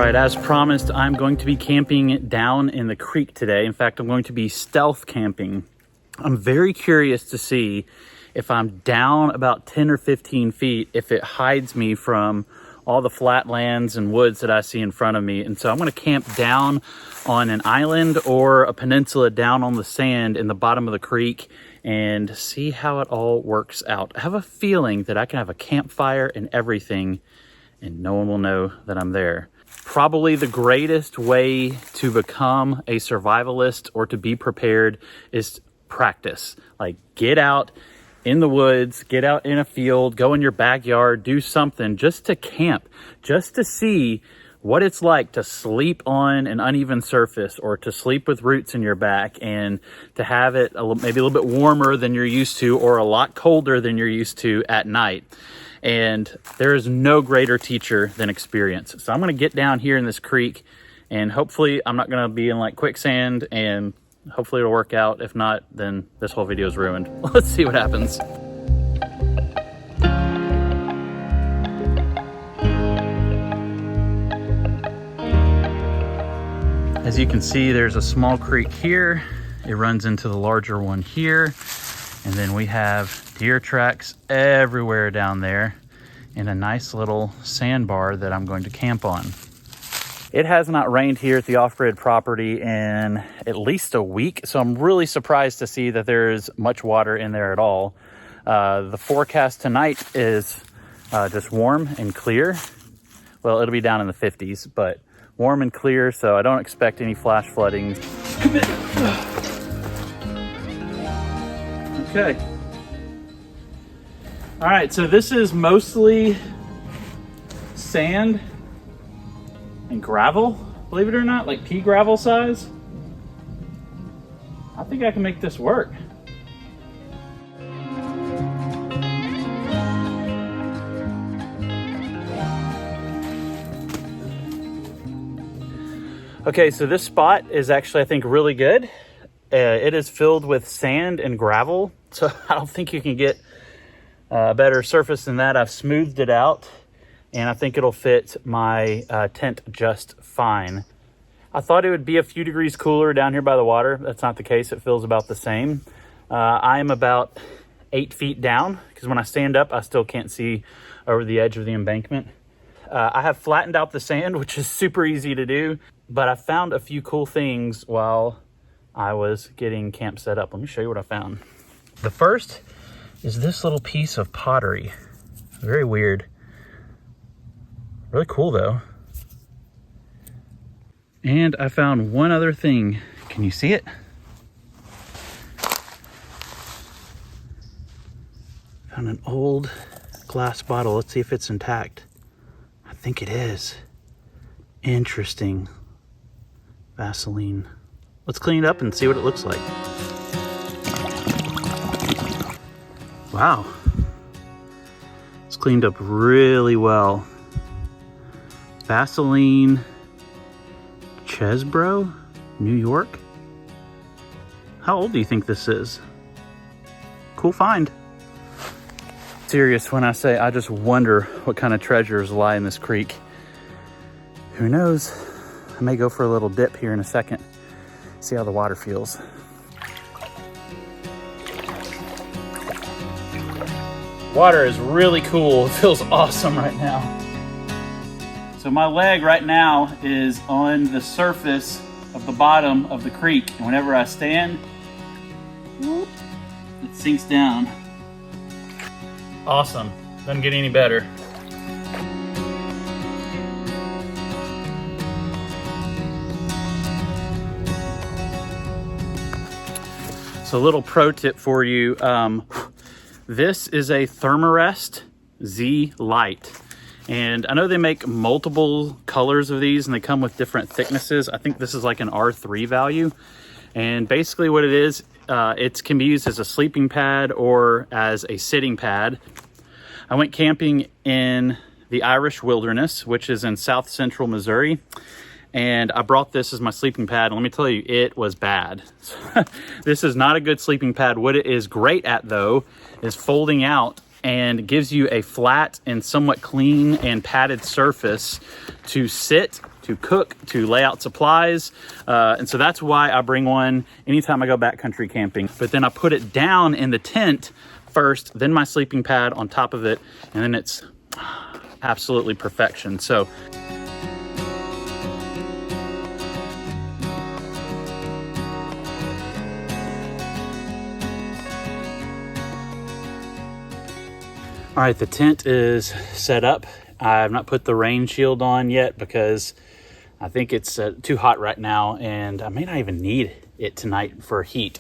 right, as promised, I'm going to be camping down in the creek today. In fact, I'm going to be stealth camping. I'm very curious to see if I'm down about 10 or 15 feet, if it hides me from all the flatlands and woods that I see in front of me. And so I'm going to camp down on an island or a peninsula down on the sand in the bottom of the creek and see how it all works out. I have a feeling that I can have a campfire and everything and no one will know that I'm there. Probably the greatest way to become a survivalist or to be prepared is practice. Like, get out in the woods, get out in a field, go in your backyard, do something just to camp, just to see what it's like to sleep on an uneven surface or to sleep with roots in your back and to have it maybe a little bit warmer than you're used to or a lot colder than you're used to at night. And there is no greater teacher than experience. So I'm going to get down here in this creek and hopefully I'm not going to be in like quicksand and hopefully it'll work out. If not, then this whole video is ruined. Let's see what happens. As you can see, there's a small creek here. It runs into the larger one here. And then we have deer tracks everywhere down there and a nice little sandbar that I'm going to camp on. It has not rained here at the Off-Grid property in at least a week, so I'm really surprised to see that there's much water in there at all. The forecast tonight is just warm and clear. Well, it'll be down in the 50s, but warm and clear, so I don't expect any flash flooding. Okay. All right, so this is mostly sand and gravel, believe it or not, like pea gravel size. I think I can make this work. Okay, so this spot is actually, I think, really good. It is filled with sand and gravel, so I don't think you can get a better surface than that. I've smoothed it out, and I think it'll fit my tent just fine. I thought it would be a few degrees cooler down here by the water. That's not the case. It feels about the same. I am about 8 feet down, because when I stand up, I still can't see over the edge of the embankment. I have flattened out the sand, which is super easy to do, but I found a few cool things while I was getting camp set up. Let me show you what I found. The first is this little piece of pottery. Very weird. Really cool though. And I found one other thing. Can you see it? Found an old glass bottle. Let's see if it's intact. I think it is. Interesting. Vaseline. Let's clean it up and see what it looks like. Wow. It's cleaned up really well. Vaseline Chesbro, New York. How old do you think this is? Cool find. Serious when I say I just wonder what kind of treasures lie in this creek. Who knows? I may go for a little dip here in a second. See how the water feels. Water is really cool. It feels awesome right now. So my leg right now is on the surface of the bottom of the creek. And whenever I stand, it sinks down. Awesome. Doesn't get any better. So a little pro tip for you. This is a Thermarest Z Lite. And I know they make multiple colors of these and they come with different thicknesses. I think this is like an R3 value. And basically what it is, it can be used as a sleeping pad or as a sitting pad. I went camping in the Irish Wilderness, which is in south central Missouri. And I brought this as my sleeping pad. Let me tell you, it was bad. This is not a good sleeping pad. What it is great at though, is folding out and gives you a flat and somewhat clean and padded surface to sit, to cook, to lay out supplies. And so that's why I bring one anytime I go backcountry camping. But then I put it down in the tent first, then my sleeping pad on top of it, and then it's absolutely perfection. So all right, the tent is set up. I have not put the rain shield on yet because I think it's too hot right now, and I may not even need it tonight for heat.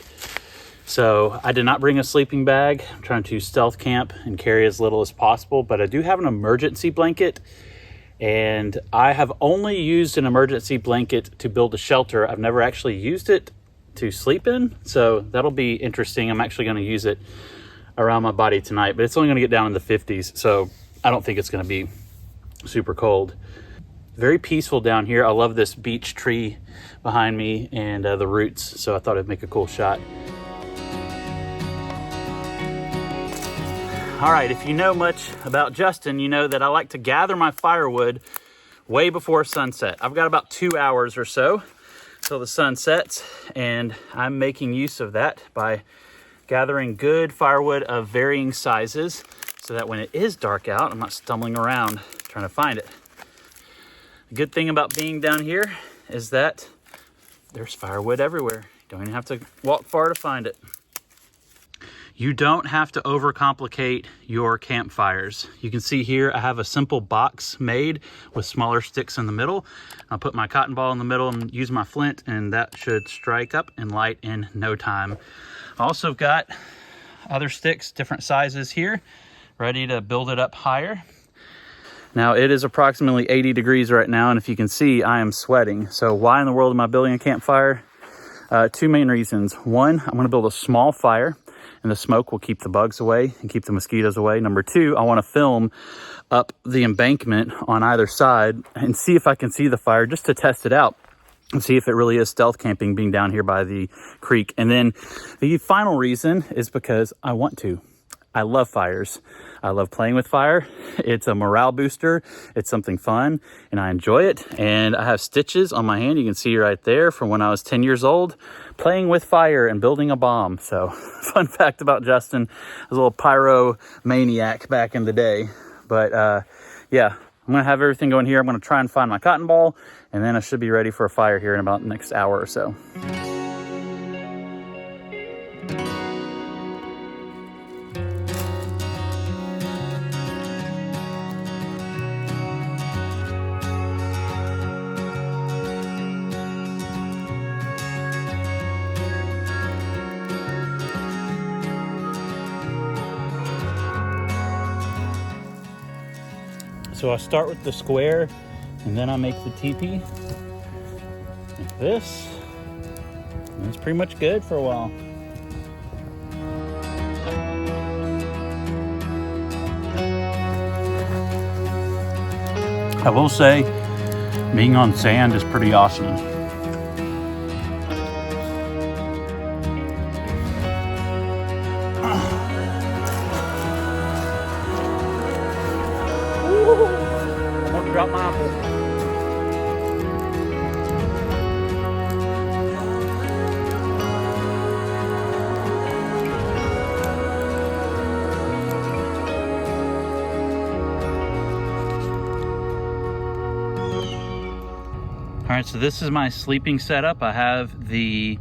So I did not bring a sleeping bag. I'm trying to stealth camp and carry as little as possible, but I do have an emergency blanket, and I have only used an emergency blanket to build a shelter. I've never actually used it to sleep in, so that'll be interesting. I'm actually going to use it around my body tonight, but it's only going to get down in the 50s, so I don't think it's going to be super cold. Very peaceful down here. I love this beech tree behind me and the roots, so I thought it'd make a cool shot. All right, if you know much about Justin, you know that I like to gather my firewood way before sunset. I've got about 2 hours or so till the sun sets, and I'm making use of that by gathering good firewood of varying sizes so that when it is dark out, I'm not stumbling around trying to find it. The good thing about being down here is that there's firewood everywhere. You don't even have to walk far to find it. You don't have to overcomplicate your campfires. You can see here I have a simple box made with smaller sticks in the middle. I'll put my cotton ball in the middle and use my flint, and that should strike up and light in no time. I also got other sticks, different sizes here, ready to build it up higher. Now it is approximately 80 degrees right now, and if you can see, I am sweating. So why in the world am I building a campfire? Two main reasons. One, I'm gonna build a small fire, and the smoke will keep the bugs away and keep the mosquitoes away. Number two, I wanna film up the embankment on either side and see if I can see the fire just to test it out and see if it really is stealth camping being down here by the creek. And then the final reason is because I want to. I love fires. I love playing with fire. It's a morale booster. It's something fun, and I enjoy it. And I have stitches on my hand. You can see right there from when I was 10 years old, playing with fire and building a bomb. So fun fact about Justin, I was a little pyro maniac back in the day. But yeah, I'm gonna have everything going here. I'm gonna try and find my cotton ball, and then I should be ready for a fire here in about the next hour or so. So I start with the square, and then I make the teepee like this, and it's pretty much good for a while. I will say, being on sand is pretty awesome. I want to drop my apple. All right, so this is my sleeping setup. I have the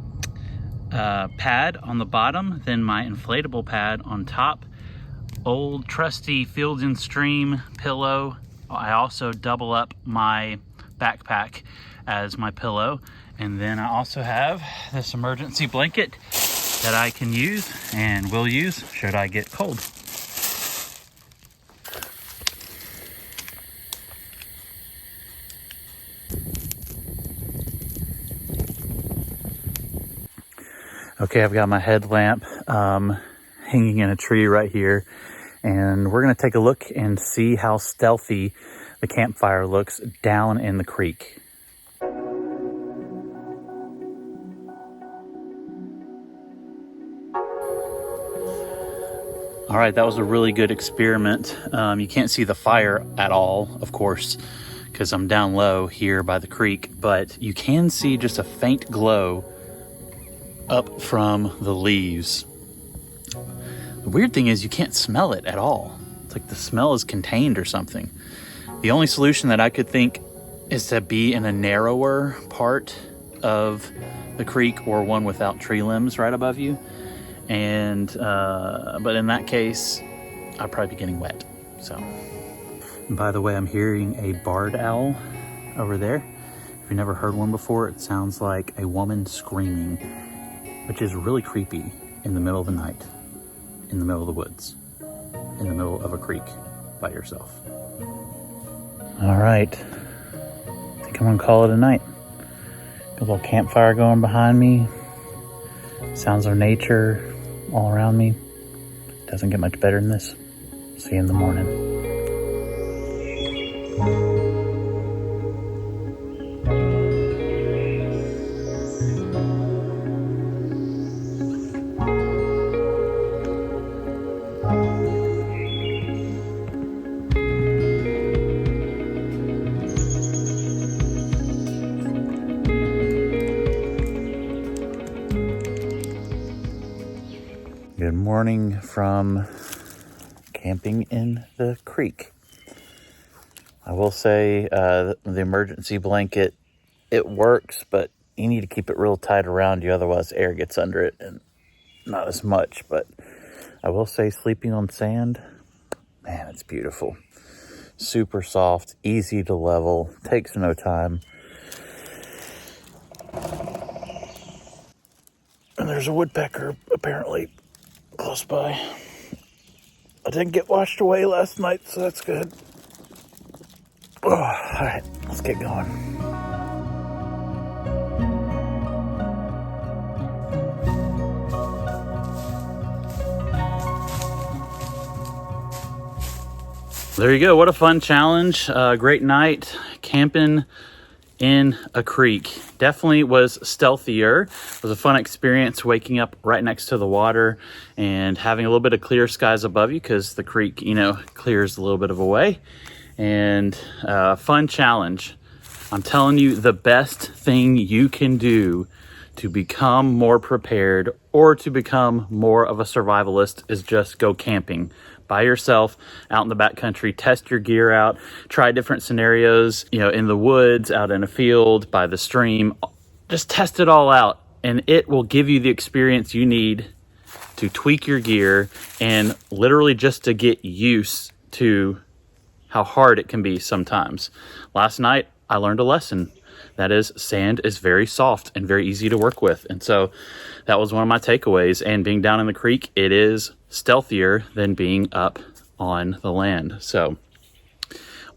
pad on the bottom, then my inflatable pad on top, old trusty Field & Stream pillow. I also double up my backpack as my pillow, and then I also have this emergency blanket that I can use and will use should I get cold. Okay, I've got my headlamp hanging in a tree right here, and we're gonna take a look and see how stealthy the campfire looks down in the creek. All right, that was a really good experiment. You can't see the fire at all, of course, because I'm down low here by the creek, but you can see just a faint glow up from the leaves. The weird thing is you can't smell it at all. It's like the smell is contained or something. The only solution that I could think is to be in a narrower part of the creek or one without tree limbs right above you. And, but in that case, I'd probably be getting wet, so. And by the way, I'm hearing a barred owl over there. If you've never heard one before, it sounds like a woman screaming, which is really creepy in the middle of the night, in the middle of the woods, in the middle of a creek by yourself. All right, I think I'm gonna call it a night. Got a little campfire going behind me. Sounds of nature all around me. Doesn't get much better than this. See you in the morning. Good morning from camping in the creek. I will say the emergency blanket, it works, but you need to keep it real tight around you, otherwise air gets under it and not as much. But I will say sleeping on sand, man, it's beautiful. Super soft, easy to level, takes no time. And there's a woodpecker apparently close by. I didn't get washed away last night, so that's good. Oh, all right, let's get going. There you go. What a fun challenge. Great night camping in a creek. Definitely was stealthier. It was a fun experience waking up right next to the water and having a little bit of clear skies above you because the creek, you know, clears a little bit of a way. And fun challenge. I'm telling you, the best thing you can do to become more prepared or to become more of a survivalist is just go camping by yourself out in the backcountry. Test your gear out, try different scenarios, you know, in the woods, out in a field, by the stream. Just test it all out, and it will give you the experience you need to tweak your gear and literally just to get used to how hard it can be sometimes. Last night, I learned a lesson. That is, sand is very soft and very easy to work with. And so that was one of my takeaways. And being down in the creek, it is stealthier than being up on the land. So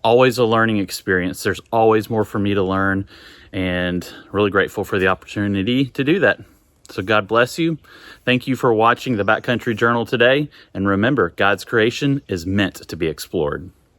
always a learning experience. There's always more for me to learn, and really grateful for the opportunity to do that. So God bless you. Thank you for watching the Backcountry Journal today. And remember, God's creation is meant to be explored.